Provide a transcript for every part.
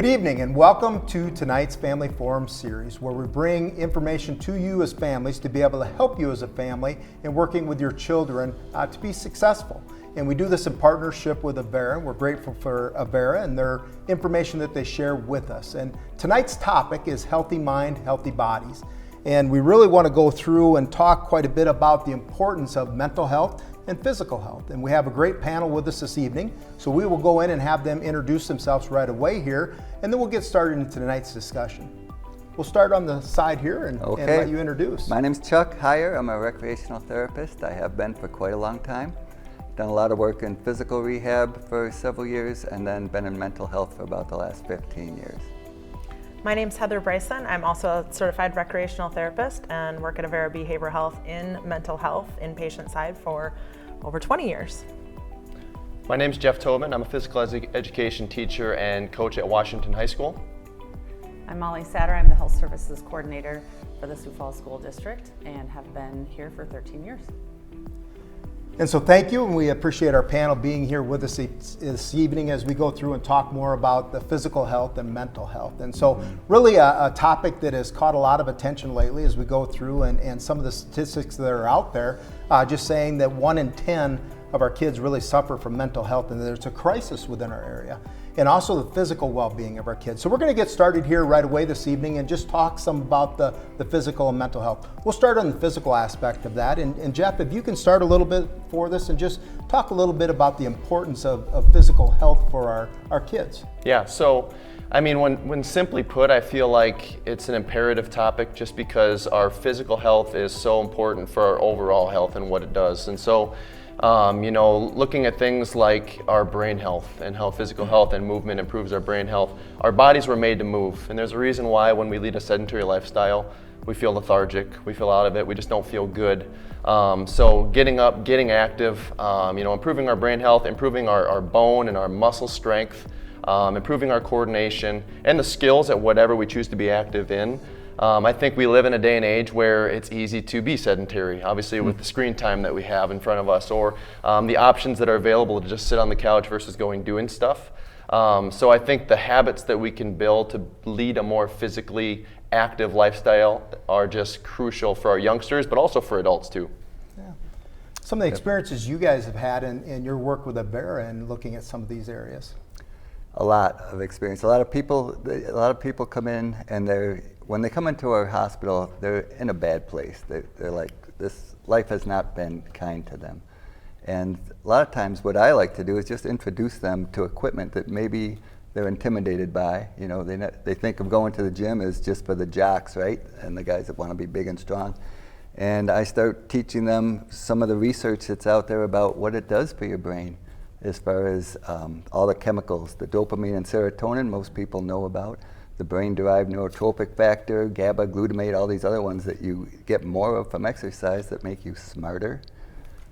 Good evening and welcome to tonight's Family Forum series, where we bring information to you as families to be able to help you as a family in working with your children to be successful. And we do this in partnership with Avera, and we're grateful for Avera and their information that they share with us. And tonight's topic is healthy mind, healthy bodies. And we really want to go through and talk quite a bit about the importance of mental health and physical health. And we have a great panel with us this evening, so we will go in and have them introduce themselves right away here, and then we'll get started into tonight's discussion. We'll start on the side here and let you introduce. My name's Chuck Heyer. I'm a recreational therapist. I have been for quite a long time. Done a lot of work in physical rehab for several years, and then been in mental health for about the last 15 years. My name's Heather Bryson. I'm also a certified recreational therapist and work at Avera Behavioral Health in mental health inpatient side for over 20 years. My name's Jeff Tobin. I'm a physical education teacher and coach at Washington High School. I'm Molly Satter. I'm the health services coordinator for the Sioux Falls School District and have been here for 13 years. And so thank you, and we appreciate our panel being here with us this evening as we go through and talk more about the physical health and mental health. And so really a topic that has caught a lot of attention lately as we go through and some of the statistics that are out there, just saying that 1 in 10 of our kids really suffer from mental health, and there's a crisis within our area. And also the physical well-being of our kids. So we're going to get started here right away this evening and just talk some about the physical and mental health. We'll start on the physical aspect of that. And Jeff, if you can start a little bit for this and just talk a little bit about the importance of physical health for our kids. Yeah, so I mean, when simply put, I feel like it's an imperative topic just because our physical health is so important for our overall health and what it does. And so looking at things like our brain health and how physical health and movement improves our brain health, our bodies were made to move. And there's a reason why when we lead a sedentary lifestyle, we feel lethargic, we feel out of it, we just don't feel good. So getting up, getting active, improving our brain health, improving our bone and our muscle strength, improving our coordination and the skills at whatever we choose to be active in. I think we live in a day and age where it's easy to be sedentary, obviously with the screen time that we have in front of us, or the options that are available to just sit on the couch versus going doing stuff. So I think the habits that we can build to lead a more physically active lifestyle are just crucial for our youngsters, but also for adults too. Yeah. Some of the experiences you guys have had in your work with Avera and looking at some of these areas. A lot of experience. A lot of people come in and when they come into our hospital, they're in a bad place. They're like, this life has not been kind to them. And a lot of times what I like to do is just introduce them to equipment that maybe they're intimidated by. You know, they think of going to the gym as just for the jocks, right? And the guys that want to be big and strong. And I start teaching them some of the research that's out there about what it does for your brain, as far as all the chemicals, the dopamine and serotonin most people know about, the brain-derived neurotropic factor, GABA, glutamate, all these other ones that you get more of from exercise that make you smarter,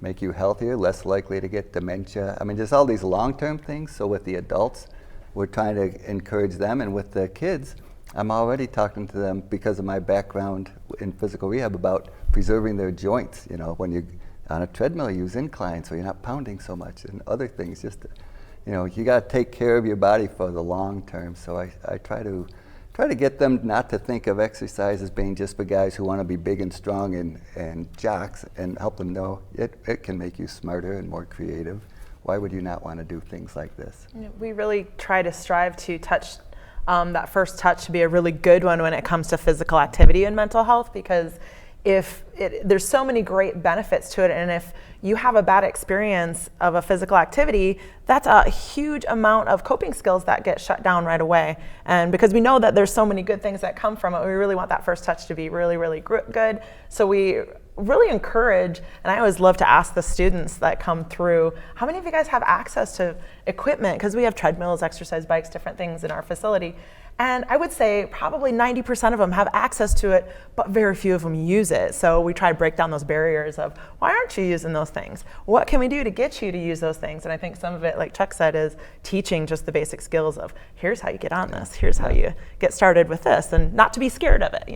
make you healthier, less likely to get dementia. I mean, just all these long-term things. So with the adults, we're trying to encourage them, and with the kids, I'm already talking to them because of my background in physical rehab about preserving their joints. You know, when you on a treadmill, use inclines so you're not pounding so much, and other things. Just, you got to take care of your body for the long term. So I try to get them not to think of exercise as being just for guys who want to be big and strong and jocks, and help them know it can make you smarter and more creative. Why would you not want to do things like this? We really try to strive to touch that first touch to be a really good one when it comes to physical activity and mental health, because there's so many great benefits to it, and if you have a bad experience of a physical activity, that's a huge amount of coping skills that get shut down right away. And because we know that there's so many good things that come from it, we really want that first touch to be really, really good. So we really encourage, and I always love to ask the students that come through, how many of you guys have access to equipment? Because we have treadmills, exercise bikes, different things in our facility. And I would say probably 90% of them have access to it, but very few of them use it. So we try to break down those barriers of, why aren't you using those things? What can we do to get you to use those things? And I think some of it, like Chuck said, is teaching just the basic skills of, here's how you get on this, here's how you get started with this, and not to be scared of it,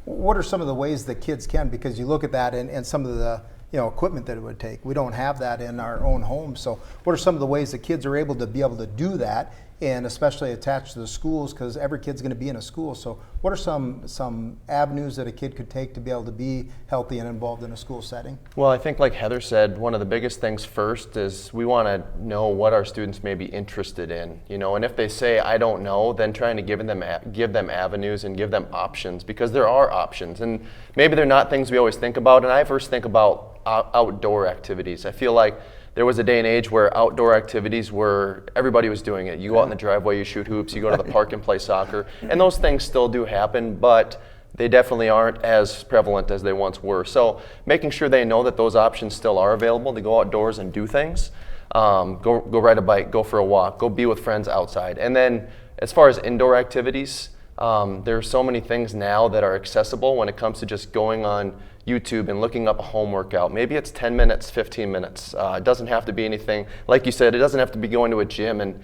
What are some of the ways that kids can, because you look at that and some of the equipment that it would take. We don't have that in our own homes. So what are some of the ways that kids are able to do that and especially attached to the schools, because every kid's going to be in a school. So what are some avenues that a kid could take to be able to be healthy and involved in a school setting? Well, I think like Heather said, one of the biggest things first is we want to know what our students may be interested in, and if they say, I don't know, then trying to give them avenues and give them options, because there are options, and maybe they're not things we always think about. And I first think about outdoor activities. I feel like there was a day and age where outdoor activities were, everybody was doing it. You go out in the driveway, you shoot hoops, you go to the park and play soccer, and those things still do happen, but they definitely aren't as prevalent as they once were. So making sure they know that those options still are available to go outdoors and do things. Go ride a bike, go for a walk, go be with friends outside. And then as far as indoor activities, there are so many things now that are accessible when it comes to just going on YouTube and looking up a home workout. Maybe it's 10 minutes, 15 minutes. It doesn't have to be anything, like you said, it doesn't have to be going to a gym and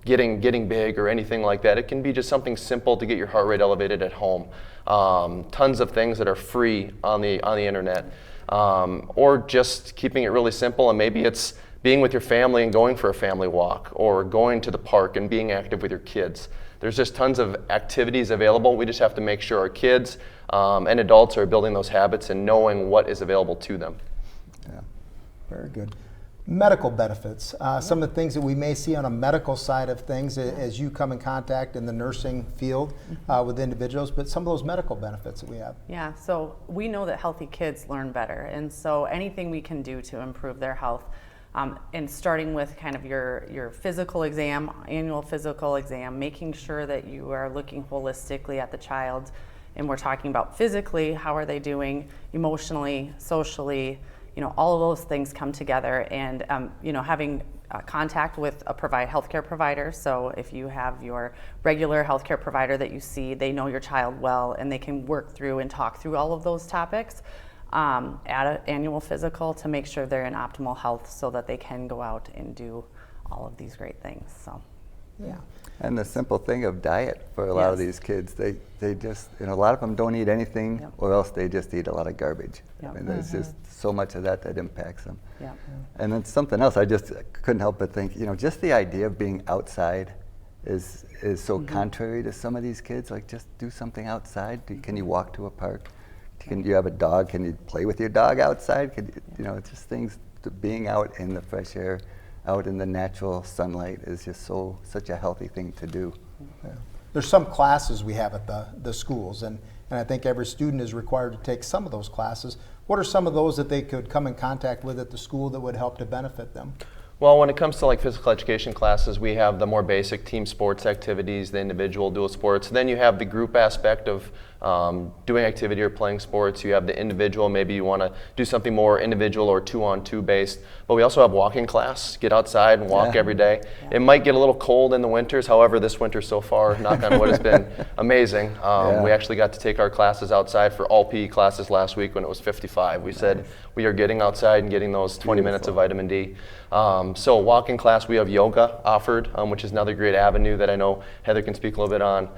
getting big or anything like that. It can be just something simple to get your heart rate elevated at home. Tons of things that are free on the internet. Or just keeping it really simple, and maybe it's being with your family and going for a family walk, or going to the park and being active with your kids. There's just tons of activities available. We just have to make sure our kids and adults are building those habits and knowing what is available to them. Yeah, very good. Medical benefits, some of the things that we may see on a medical side of things as you come in contact in the nursing field with individuals, but some of those medical benefits that we have. Yeah, so we know that healthy kids learn better, and so anything we can do to improve their health, and starting with kind of your physical exam, annual physical exam, making sure that you are looking holistically at the child, and we're talking about physically, how are they doing, emotionally, socially, all of those things come together, and having contact with a healthcare provider. So if you have your regular healthcare provider that you see, they know your child well, and they can work through and talk through all of those topics. At an annual physical to make sure they're in optimal health so that they can go out and do all of these great things. So, yeah. And the simple thing of diet for a lot of these kids, they just, a lot of them don't eat anything, or else they just eat a lot of garbage. I mean, there's just so much of that impacts them. And then something else, I just couldn't help but think, just the idea of being outside is so contrary to some of these kids. Like, just do something outside. Can you walk to a park? Can you have a dog? Can you play with your dog outside? It's just things, being out in the fresh air, out in the natural sunlight is just such a healthy thing to do. Yeah. There's some classes we have at the schools, and I think every student is required to take some of those classes. What are some of those that they could come in contact with at the school that would help to benefit them? Well, when it comes to like physical education classes, we have the more basic team sports activities, the individual dual sports. Then you have the group aspect of doing activity or playing sports. You have the individual, maybe you want to do something more individual or 2-on-2 based. But we also have walking class, get outside and walk every day. It might get a little cold in the winters. However, this winter so far, knock on wood, has been amazing. We actually got to take our classes outside for all PE classes last week when it was 55. We said we are getting outside and getting those 20 minutes of vitamin D. So walking class, we have yoga offered, which is another great avenue that I know Heather can speak a little bit on.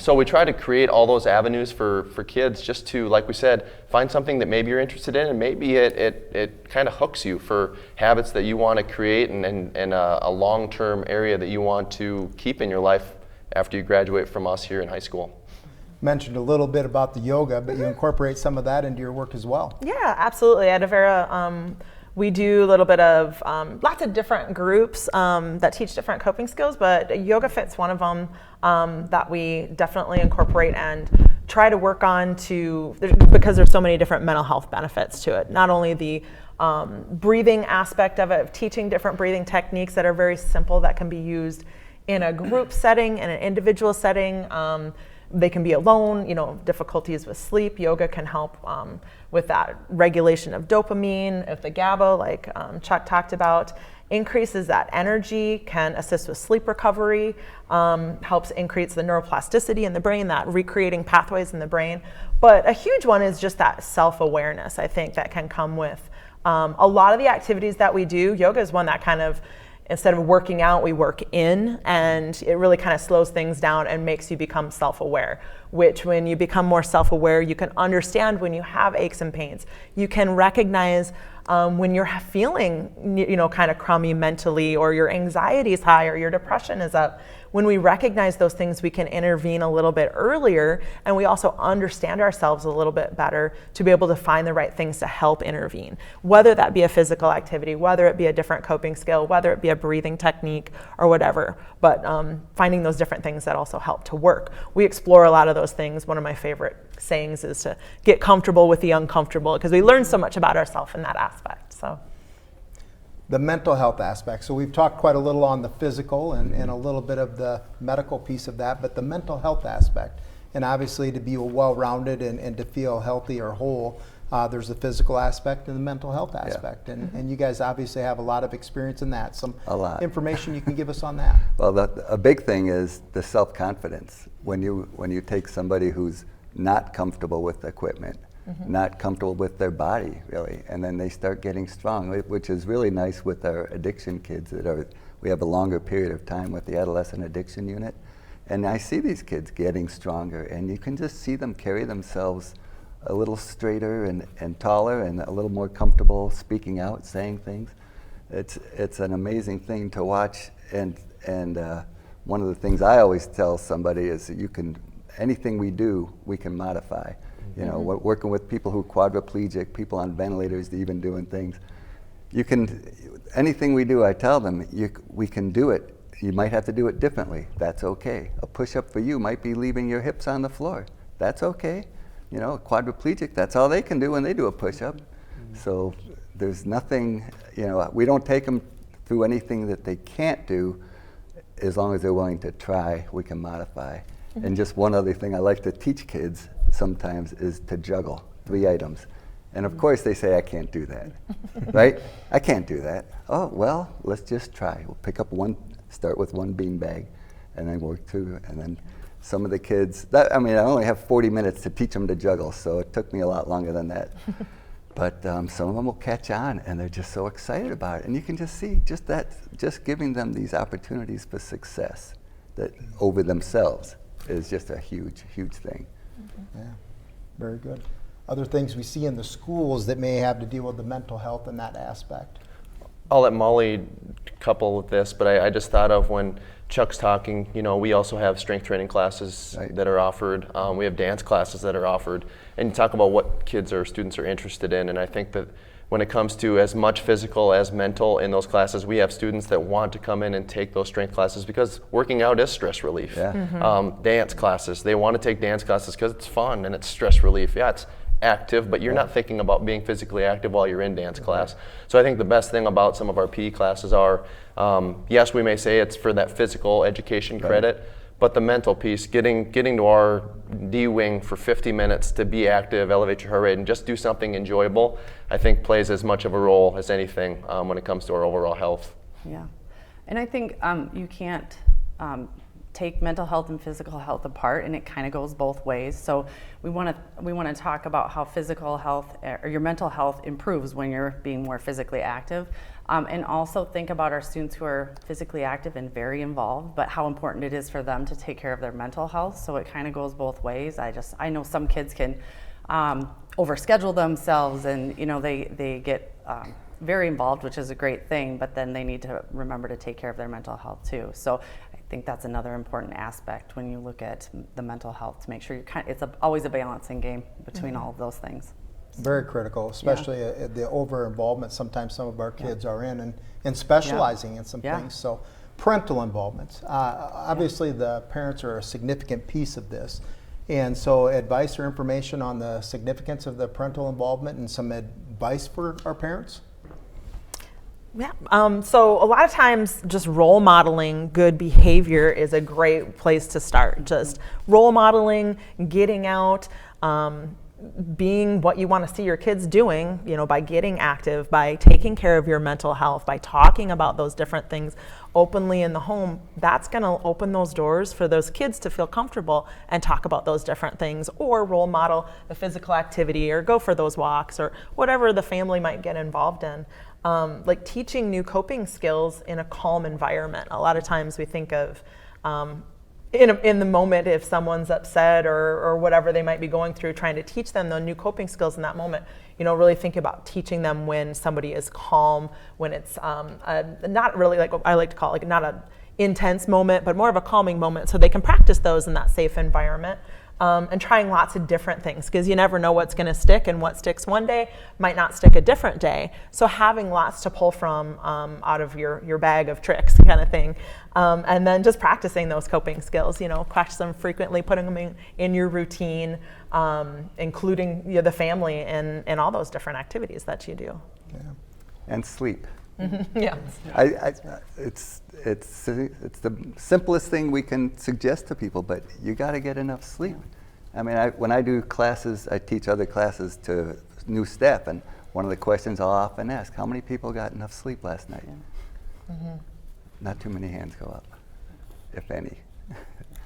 So we try to create all those avenues for kids just to, like we said, find something that maybe you're interested in, and maybe it kind of hooks you for habits that you want to create and a long-term area that you want to keep in your life after you graduate from us here in high school. Mentioned a little bit about the yoga, but you incorporate some of that into your work as well. Yeah, absolutely. At Avera, we do a little bit of lots of different groups that teach different coping skills, but yoga fits one of them that we definitely incorporate and try to work on because there's so many different mental health benefits to it. Not only the breathing aspect of it, teaching different breathing techniques that are very simple that can be used in a group setting, in an individual setting. They can be alone, difficulties with sleep. Yoga can help with that regulation of dopamine, of the GABA, like Chuck talked about. Increases that energy, can assist with sleep recovery, helps increase the neuroplasticity in the brain, that recreating pathways in the brain. But a huge one is just that self-awareness, I think, that can come with a lot of the activities that we do. Yoga is one that kind of, instead of working out, we work in, and it really kind of slows things down and makes you become self-aware, which when you become more self-aware, you can understand when you have aches and pains. You can recognize when you're feeling, kind of crummy mentally, or your anxiety is high, or your depression is up. When we recognize those things, we can intervene a little bit earlier, and we also understand ourselves a little bit better to be able to find the right things to help intervene. Whether that be a physical activity, whether it be a different coping skill, whether it be a breathing technique or whatever, but finding those different things that also help to work. We explore a lot of those things. One of my favorite sayings is to get comfortable with the uncomfortable, because we learn so much about ourselves in that aspect. So. The mental health aspect. So we've talked quite a little on the physical and a little bit of the medical piece of that, but the mental health aspect. And obviously to be well-rounded and to feel healthy or whole, there's the physical aspect and the mental health aspect. And you guys obviously have a lot of experience in that. Some information you can give us on that. Well, a big thing is the self-confidence. When you take somebody who's not comfortable with the equipment, not comfortable with their body, really, and then they start getting strong, which is really nice with our addiction kids we have a longer period of time with the adolescent addiction unit, and I see these kids getting stronger, and you can just see them carry themselves a little straighter and taller and a little more comfortable speaking out, saying things. It's an amazing thing to watch, and one of the things I always tell somebody is that anything we do, we can modify. Working with people who are quadriplegic, people on ventilators, even doing things. Anything we do, I tell them, we can do it. You might have to do it differently. That's okay. A push-up for you might be leaving your hips on the floor. That's okay. A quadriplegic, that's all they can do when they do a push-up. So there's nothing, we don't take them through anything that they can't do. As long as they're willing to try, we can modify. And just one other thing I like to teach kids sometimes is to juggle 3 items. And of course they say, I can't do that, right? I can't do that. Oh, well, let's just try. We'll pick up start with 1 beanbag, and then work through, and then some of the kids, I only have 40 minutes to teach them to juggle, so it took me a lot longer than that. But some of them will catch on, and they're just so excited about it. And you can just see just giving them these opportunities for success that over themselves is just a huge, huge thing. Yeah, very good. Other things we see in the schools that may have to deal with the mental health in that aspect. I'll let Molly couple with this, but I just thought of when Chuck's talking, we also have strength training classes that are offered. We have dance classes that are offered. And you talk about what kids or students are interested in, and I think that when it comes to as much physical as mental in those classes, we have students that want to come in and take those strength classes because working out is stress relief. Yeah. Dance classes, they want to take dance classes because it's fun and it's stress relief. Yeah, it's active, but you're not thinking about being physically active while you're in dance class. So I think the best thing about some of our PE classes are, yes, we may say it's for that physical education credit, but the mental piece, getting to our D wing for 50 minutes to be active, elevate your heart rate, and just do something enjoyable, I think plays as much of a role as anything when it comes to our overall health. Yeah, and I think you can't take mental health and physical health apart, and it kind of goes both ways. So we want to talk about how physical health or your mental health improves when you're being more physically active, and also think about our students who are physically active and very involved, but how important it is for them to take care of their mental health. So it kind of goes both ways. I know some kids can overschedule themselves, and they get very involved, which is a great thing, but then they need to remember to take care of their mental health too. So I think that's another important aspect when you look at the mental health, to make sure it's always a balancing game between all of those things. Very critical, especially the over-involvement sometimes some of our kids are in and specializing in some things. So parental involvement. Obviously the parents are a significant piece of this. And so advice or information on the significance of the parental involvement and some advice for our parents? Yeah, so a lot of times just role modeling good behavior is a great place to start. Just role modeling, getting out, being what you want to see your kids doing, by getting active, by taking care of your mental health, by talking about those different things openly in the home. That's going to open those doors for those kids to feel comfortable and talk about those different things, or role model the physical activity, or go for those walks, or whatever the family might get involved in. Like teaching new coping skills in a calm environment. A lot of times we think of in the moment, if someone's upset or whatever they might be going through, trying to teach them the new coping skills in that moment. Really think about teaching them when somebody is calm, when it's not really like I like to call it, like not a intense moment, but more of a calming moment, so they can practice those in that safe environment. And trying lots of different things, because you never know what's going to stick, and what sticks one day might not stick a different day. So having lots to pull from out of your bag of tricks kind of thing. And then just practicing those coping skills, practice them frequently, putting them in your routine, including the family and all those different activities that you do. Yeah. And sleep. Yeah. It's the simplest thing we can suggest to people, but you got to get enough sleep. I mean, when I do classes, I teach other classes to new staff, and one of the questions I'll often ask, how many people got enough sleep last night? Mm-hmm. Not too many hands go up, if any.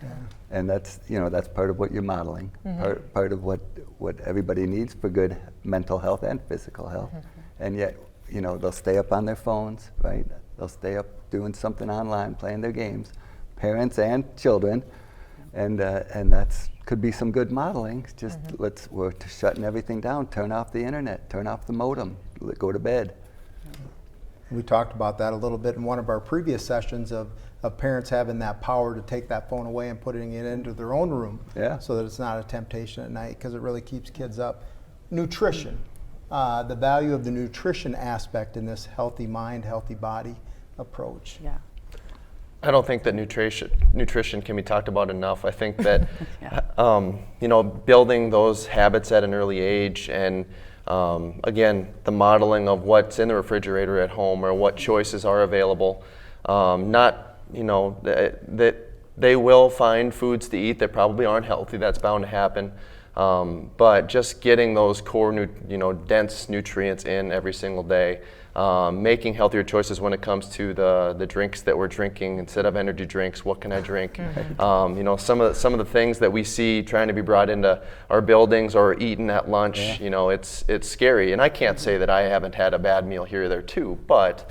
Yeah. And that's part of what you're modeling, mm-hmm. part of what everybody needs for good mental health and physical health. Mm-hmm. And yet, they'll stay up on their phones, right? They'll stay up doing something online, playing their games, parents and children, and that's could be some good modeling. Just mm-hmm. We're shutting everything down, turn off the internet, turn off the modem, go to bed. We talked about that a little bit in one of our previous sessions of parents having that power to take that phone away and putting it into their own room, so that it's not a temptation at night, because it really keeps kids up. Nutrition. The value of the nutrition aspect in this healthy mind, healthy body approach. Yeah. I don't think that nutrition can be talked about enough. I think that building those habits at an early age, and again, the modeling of what's in the refrigerator at home or what choices are available. That they will find foods to eat that probably aren't healthy. That's bound to happen. But just getting those core, dense nutrients in every single day, making healthier choices when it comes to the drinks that we're drinking instead of energy drinks. What can I drink? Mm-hmm. Some of the things that we see trying to be brought into our buildings or eaten at lunch. Yeah. It's scary, and I can't say that I haven't had a bad meal here or there too. But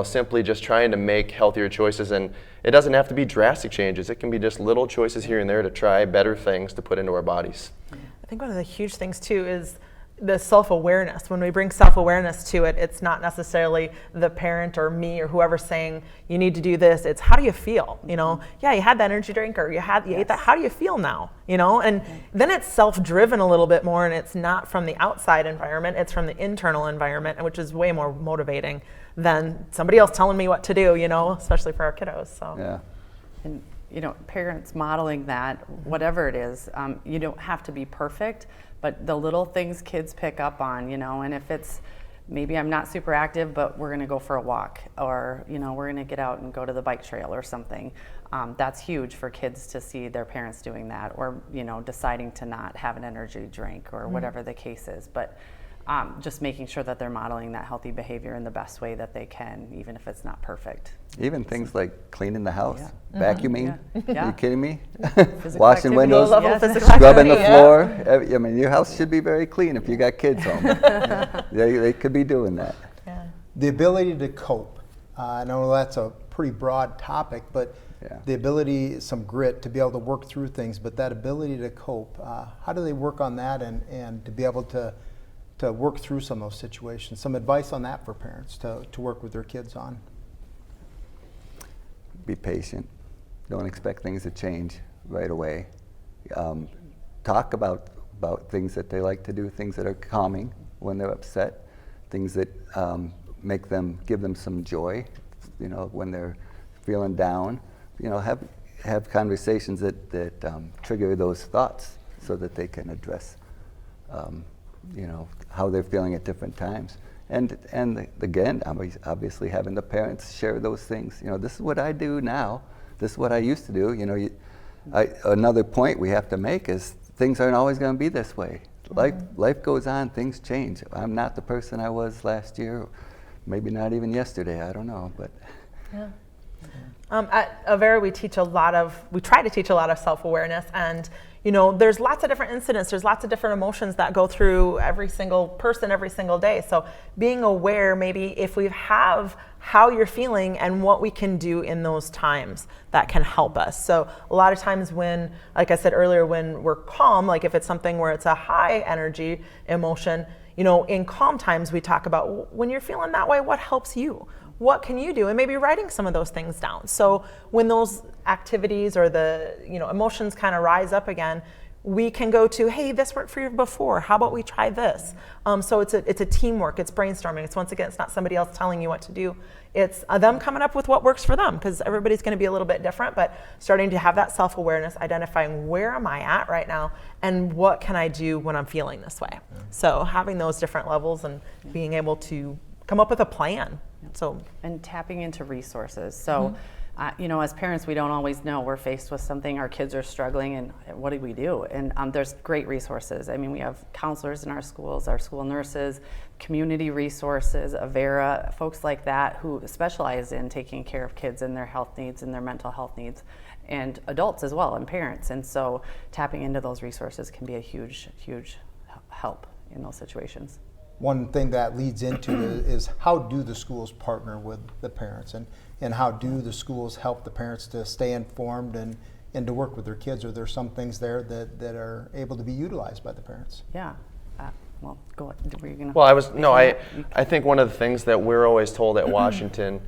simply just trying to make healthier choices, and it doesn't have to be drastic changes. It can be just little choices here and there to try better things to put into our bodies. I think one of the huge things too is the self-awareness. When we bring self-awareness to it, it's not necessarily the parent or me or whoever saying you need to do this. It's how do you feel? Yeah, you had that energy drink, or you ate that. How do you feel now? And then it's self-driven a little bit more, and it's not from the outside environment. It's from the internal environment, which is way more motivating than somebody else telling me what to do. Especially for our kiddos. So. Yeah. And parents modeling that, whatever it is, you don't have to be perfect, but the little things kids pick up on, and if it's maybe I'm not super active, but we're going to go for a walk, or we're going to get out and go to the bike trail or something. That's huge for kids to see their parents doing that, or deciding to not have an energy drink or whatever the case is. But just making sure that they're modeling that healthy behavior in the best way that they can, even if it's not perfect. Even things like cleaning the house, vacuuming. Yeah. Are you kidding me? Physical Washing activity. windows, scrubbing the floor. I mean, your house should be very clean if you got kids home. They could be doing that. Yeah. The ability to cope. I know that's a pretty broad topic, but the ability, some grit to be able to work through things, but that ability to cope, how do they work on that and to be able to work through some of those situations? Some advice on that for parents to work with their kids on. Be patient. Don't expect things to change right away. Talk about things that they like to do, things that are calming when they're upset, things that give them some joy, when they're feeling down. Have conversations that trigger those thoughts so that they can address how they're feeling at different times. And again, obviously having the parents share those things. This is what I do now. This is what I used to do. Another point we have to make is things aren't always going to be this way. Life goes on. Things change. I'm not the person I was last year. Maybe not even yesterday. I don't know, but. Yeah. At Avera, we try to teach a lot of self-awareness, and there's lots of different incidents, there's lots of different emotions that go through every single person every single day. So being aware maybe if we have how you're feeling and what we can do in those times that can help us. So a lot of times when, like I said earlier, when we're calm, like if it's something where it's a high energy emotion, in calm times we talk about when you're feeling that way, what helps you? What can you do? And maybe writing some of those things down. So when those activities or the emotions kind of rise up again, we can go to, hey, this worked for you before. How about we try this? So it's a teamwork. It's brainstorming. It's once again, it's not somebody else telling you what to do. It's them coming up with what works for them, because everybody's going to be a little bit different. But starting to have that self-awareness, identifying where am I at right now, and what can I do when I'm feeling this way. So having those different levels and being able to come up with a plan. And tapping into resources. So, as parents, we don't always know. We're faced with something, our kids are struggling, and what do we do? And there's great resources. I mean, we have counselors in our schools, our school nurses, community resources, Avera, folks like that who specialize in taking care of kids and their health needs and their mental health needs, and adults as well, and parents. And so tapping into those resources can be a huge, huge help in those situations. One thing that leads into is how do the schools partner with the parents, and how do the schools help the parents to stay informed and to work with their kids? Are there some things there that are able to be utilized by the parents? Yeah. Well, go ahead. Were you gonna? Well, I think one of the things that we're always told at Washington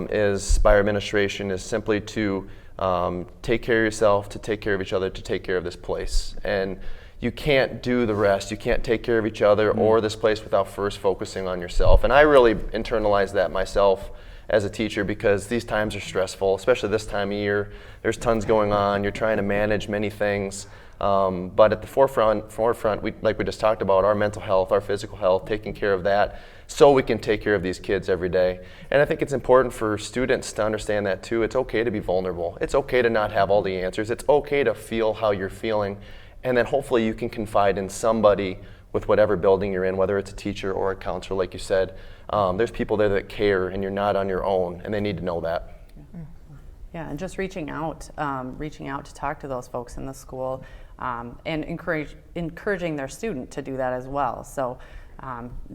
is by our administration is simply to take care of yourself, to take care of each other, to take care of this place. And you can't do the rest. You can't take care of each other or this place without first focusing on yourself. And I really internalized that myself as a teacher, because these times are stressful, especially this time of year. There's tons going on. You're trying to manage many things. But at the forefront, like we just talked about, our mental health, our physical health, taking care of that so we can take care of these kids every day. And I think it's important for students to understand that too. It's okay to be vulnerable. It's okay to not have all the answers. It's okay to feel how you're feeling. And then hopefully you can confide in somebody with whatever building you're in, whether it's a teacher or a counselor, like you said. There's people there that care, and you're not on your own, and they need to know that. Yeah, and just reaching out to talk to those folks in the school, and encouraging their student to do that as well. So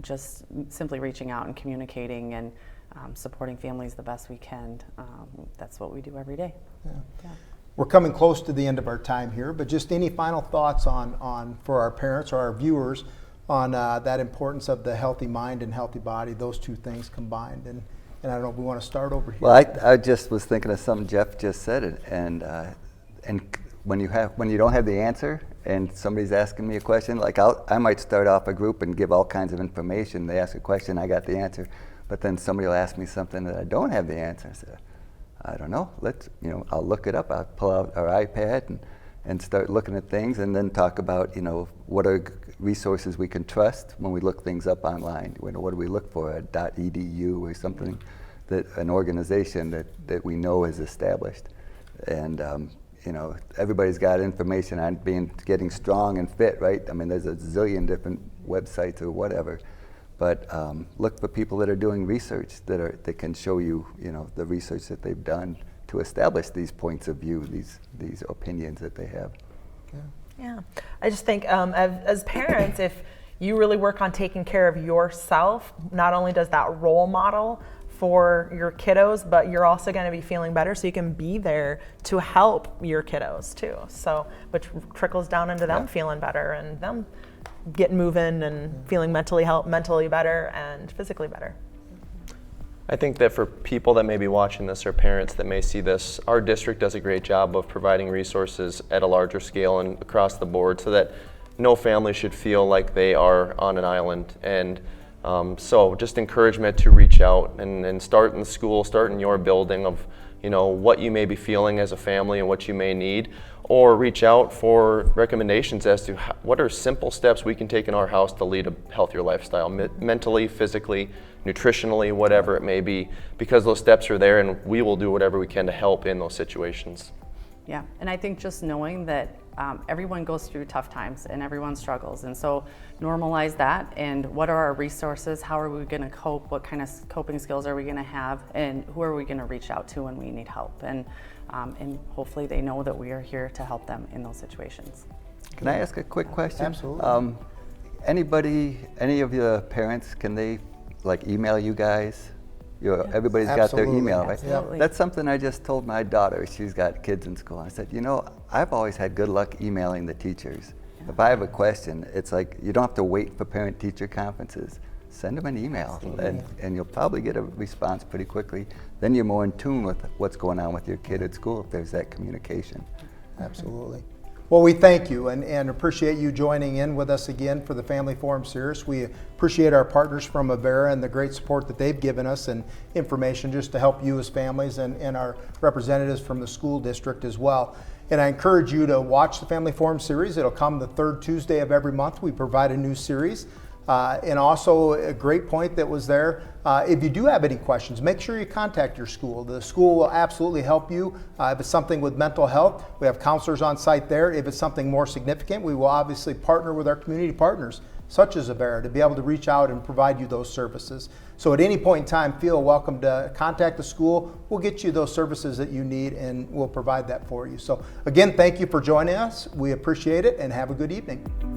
just simply reaching out and communicating and supporting families the best we can. That's what we do every day. Yeah. We're coming close to the end of our time here, but just any final thoughts on for our parents or our viewers on that importance of the healthy mind and healthy body, those two things combined. And I don't know if we want to start over here. Well, I just was thinking of something Jeff just said, and when you don't have the answer and somebody's asking me a question, like I might start off a group and give all kinds of information. They ask a question, I got the answer, but then somebody will ask me something that I don't have the answer. So, I don't know. I'll look it up. I'll pull out our iPad and start looking at things, and then talk about, what are resources we can trust when we look things up online. What do we look for? .edu or something, that an organization that we know is established. And everybody's got information on getting strong and fit, right? I mean, there's a zillion different websites or whatever. But look for people that are doing research that can show you, the research that they've done to establish these points of view, these opinions that they have. Yeah, I just think as parents, if you really work on taking care of yourself, not only does that role model for your kiddos, but you're also going to be feeling better, so you can be there to help your kiddos too. So, which trickles down into them feeling better and them getting moving and feeling mentally better and physically better. I think that for people that may be watching this or parents that may see this, our district does a great job of providing resources at a larger scale and across the board, so that no family should feel like they are on an island. And so just encouragement to reach out and start in the school, start in your building of what you may be feeling as a family and what you may need, or reach out for recommendations as to what are simple steps we can take in our house to lead a healthier lifestyle, mentally, physically, nutritionally, whatever it may be, because those steps are there, and we will do whatever we can to help in those situations. Yeah, and I think just knowing that everyone goes through tough times and everyone struggles. And so normalize that, and what are our resources? How are we going to cope? What kind of coping skills are we going to have? And who are we going to reach out to when we need help? And hopefully they know that we are here to help them in those situations. Can I ask a quick question? Absolutely. Any of your parents, can they like email you guys? Everybody's got their Absolutely. email, right? Absolutely. That's something I just told my daughter. She's got kids in school. I said, you know, I've always had good luck emailing the teachers. If I have a question, it's like you don't have to wait for parent-teacher conferences. Send them an email, and you'll probably get a response pretty quickly. Then you're more in tune with what's going on with your kid at school if there's that communication. Absolutely. Well, we thank you and appreciate you joining in with us again for the Family Forum Series. We appreciate our partners from Avera and the great support that they've given us and information just to help you as families and our representatives from the school district as well. And I encourage you to watch the Family Forum Series. It'll come the third Tuesday of every month. We provide a new series. And also a great point that was there, if you do have any questions, make sure you contact your school. The school will absolutely help you. If it's something with mental health, we have counselors on site there. If it's something more significant, we will obviously partner with our community partners, such as Avera, to be able to reach out and provide you those services. So at any point in time, feel welcome to contact the school. We'll get you those services that you need, and we'll provide that for you. So again, thank you for joining us. We appreciate it, and have a good evening.